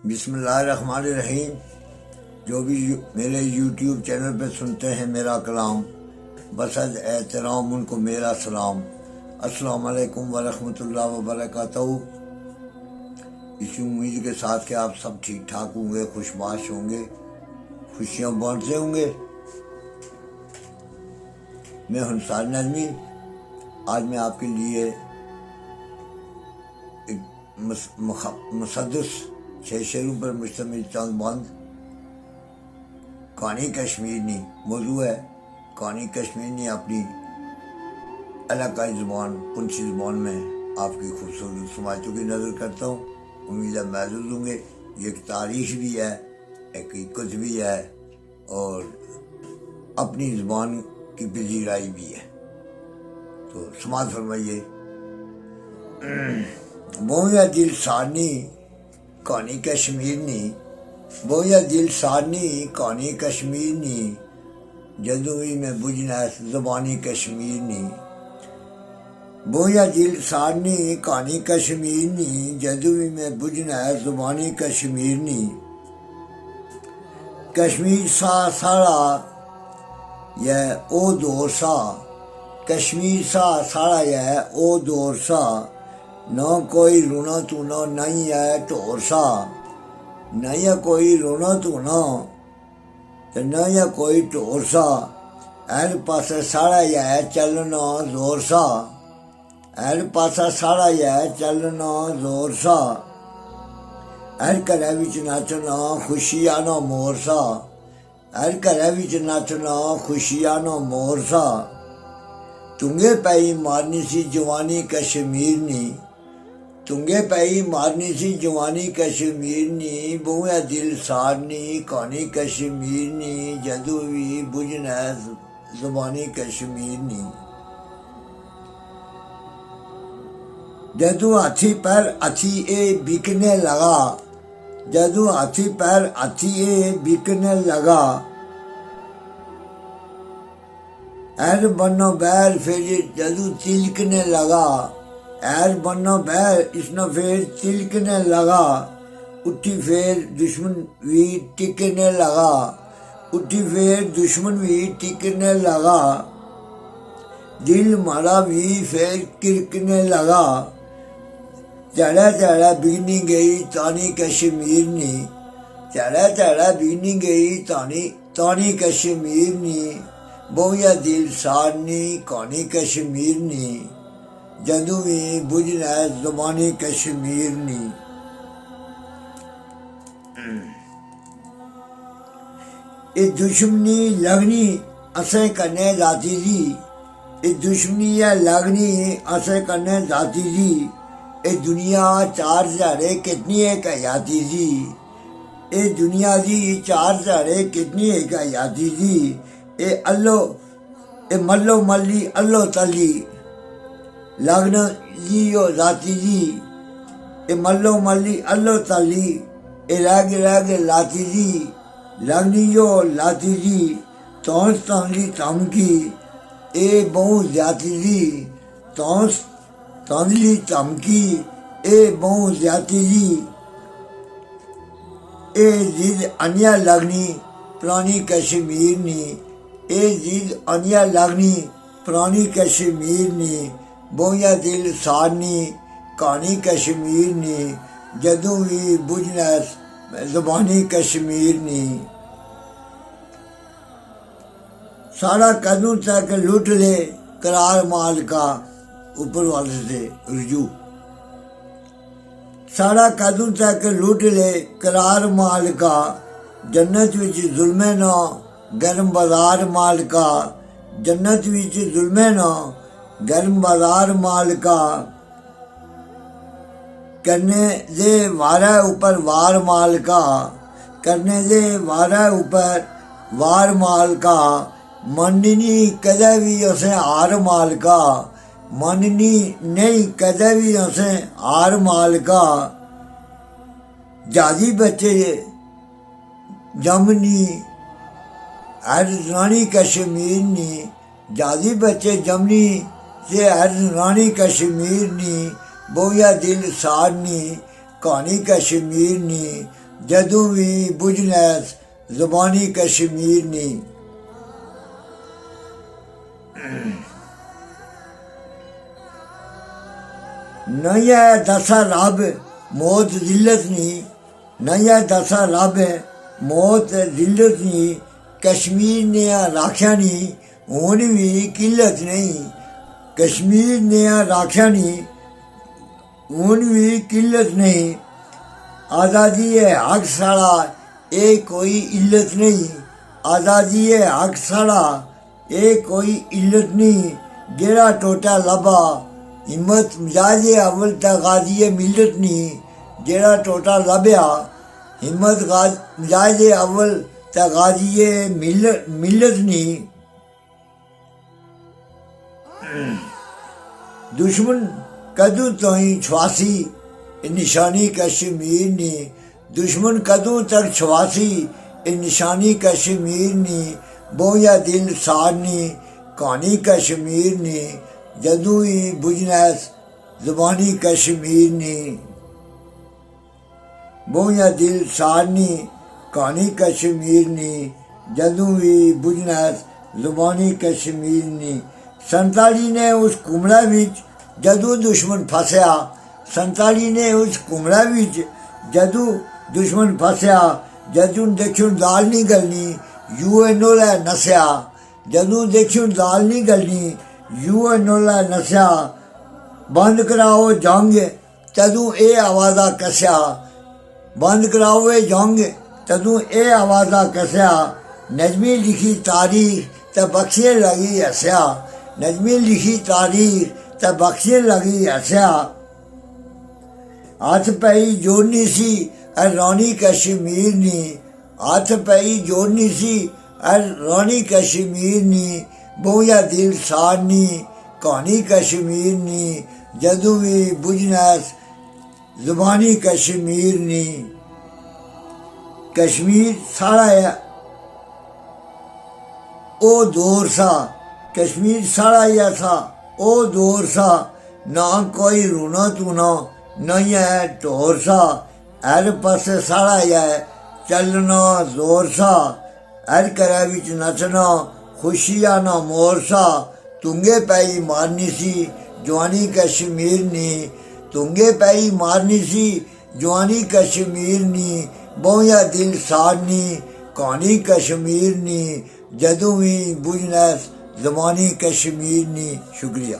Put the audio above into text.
बिस्मिल्लाहिर्रहमानिर्रहीम। जो भी मेरे यूट्यूब चैनल पे सुनते हैं मेरा कलाम, बसद एहतराम उनको मेरा सलाम। अस्सलाम वालेकुम वरहमतुल्लाहि वबरकातुहू। इसी उम्मीद के साथ कि आप सब ठीक ठाक होंगे, खुशबाश होंगे, खुशियाँ बांटते होंगे। मैं हुनसार नज़मी आज मैं आपके लिए एक मुसद्दस 6 शेरों पर मुश्तमिल चंद बंद कहानी कश्मीरनी मौजू है। कहानी कश्मीरनी अपनी इलाकाई ज़ुबान पुंछी ज़ुबान में आपकी खूबसूरत समाइतों की नज़र करता हूँ। उम्मीद है महसूस होंगे। ये एक तारीख़ भी है, एक हकीकत भी है और अपनी ज़ुबान की पजीराई भी है। तो समाज फरमाइए। बोया दिल सारनी कहानी कश्मीरनी, बोया दिल सारनी कहानी कश्मीरनी, जदों भी मैं बुझना ज़बानी कश्मीरनी। बोया दिल सारनी कहानी कश्मीरनी, जदों भी मैं बुझना ज़बानी कश्मीरनी। कश्मीर सा साड़ा यह ओ दौर सा, कश्मीर सा साड़ा यह ओ दौर सा, न कोई रोना तू न नहीं है ढोर सा, नहीं है कोई रोना तू न तो नहीं है कोई ढोर सा। हर पासा साड़ा यह चलना जोर सा, हर पासा साड़ा यह चलना जोर सा। हर घरै विच नचना खुशियां ना मोर सा, हर घरै विच नचना खुशियां ना मोर सा। तुंगे पई मारनी सी जवानी कश्मीरनी, तुंगे पई मारनी सी जवानी कश्मीरनी, बोया दिल सारनी कहानी कश्मीरनी, जदों भी बुझना ज़बानी कश्मीरनी। जदों हाथी पैर हथी ए बिकने लगा, जदों हाथी पैर हथी ए बिकने लगा। एर बनो बैर फिर जदू तिलकने लगा, एर बनो बैर इसने फिर तिलकने लगा। उठी फिर दुश्मन भी टिकने लगा, उठी फिर दुश्मन भी टिकने लगा। दिल मारा भी फिर किरकने लगा, चढ़ा चढ़ा बिगनी गई तानी कश्मीरनी, चढ़ा चढ़ा बिगनी गई तानी कश्मीरनी। बोया दिल सारनी कहानी कश्मीरनी, जदों भी बुझना ज़बानी कश्मीरनी। ये दुश्मनी लगनी असें कन्ने जाती जी, ये दुश्मनी है लगनी असें कन्ने जाती जी। ये दुनिया चार ज़ारे कितनी एक हयाती जी, ये दुनिया जी चार ज़ारे कितनी एक हयाती जी। ए अल्लो ए मल्लो मल्ली अल्लो तली लगन जी ओ जाती जी, ए मल्लो मल्ली अल्लो तली ए रग लाती जी, लगनी यो लाती जी। तौस तंगली तमकी ए बहु जाती जी, तौस तंगली तमकी ए बहु जाती जी। ए जिद अनिया लगनी पुरानी कश्मीरनी, ए जिद अनिया लगनी पुरानी कश्मीरनी। बोया दिल सारनी कहानी कश्मीरनी, जदों भी बुझना ज़बानी कश्मीरनी। सारा कदों तक लुट ले करार माल का, ऊपर वाले से रुजू। सारा कदों तक लुट ले करार माल का, जन्नत विच जुल्मे ना गर्म बाजार माल का, जन्नत विच जुल्मे ना गर्म बाजार माल का। करने दे वारा ऊपर वार माल का, करने दे वारा ऊपर वार माल का। मननी कदे भी उसे हार माल का, मननी नहीं कदे भी उसे हार माल का। जादी बच्चे जमनी हर रानी कश्मीरनी, जादी बच्चे जमनी से हर रानी कश्मीरनी। बोया दिल सारनी कहानी कश्मीरनी, जदों भी बुझनैस ज़ुबानी कश्मीर नी। नहीं है दसा रब मौत जिल्लत नी, नहीं है दसा रब मौत जिल्लत नी, कश्मीर ने राख्या नी हुण भी किल्लत नहीं, कश्मीर ने राख्या नी हुण भी किल्लत नहीं, आज़ादी है हक साड़ा ये कोई इल्लत नहीं, आज़ादी है हक साड़ा ये कोई इल्लत नहीं, जेड़ा टोटा लबा हिम्मत मिजाज अव्वल ते गाजी मिल्लत नहीं, जेड़ा टोटा लभ्या हिम्मत मिजाज अव्वल ते गाजी मिल्लत नहीं। दुश्मन कदों तो ही छवासी निशानी कश्मीर नी, दुश्मन कदों तक छवासी निशानी कश्मीर नी, बोया दिल सारनी कहानी कश्मीर नी, जदों ही बुझनैस ज़ुबानी कश्मीर नी, बोया दिल सारनी कहानी कश्मीर नी, जदों ही बुझनैस ज़ुबानी कश्मीर नी। 47 ने उस कुमड़ा विच जदों दुश्मन फसया, 47 ने उस कुमड़ा विच जदों दुश्मन फसया, जदों देखियो दाल नहीं गलनी यूएनओ लै नसया, जदों देखियो दाल नहीं गलनी यूएनओ लै नसया, बंद कराओ जंग तदों ये आवाज़ा कसया, बंद कराओ ये जंग तदों ये आवाज़ा कसया, नजमी लिखी तारीख ते बख्शे लगी हस्या, नजमी लिखी तारीख ते बख्शे लगी हस्या, हथ पई जोड़नी सी रानी कश्मीर नी, हथ पई जोड़नी सी रानी कश्मीर नी, बोया दिल सारनी कहानी कश्मीर नी, जदों भी बुझनैस ज़ुबानी कश्मीर नी। कश्मीर साड़ा है ओ दौर सा, कश्मीर साड़ा या था ओ दौर सा, ना कोई रूना तूना नहीं है ढोर सा, हर पासे साड़ा है चलना जोर सा, हर करा विच नचना खुशियां ना मोर सा, तुंगे पैई मारनी सी जवानी कश्मीर नी, तुंगे पैई मारनी सी जवानी कश्मीर नी, बोया दिल सारनी कहानी कश्मीर नी, जदों भी बुझनैस ज़ुबानी कश्मीर नी। शुक्रिया।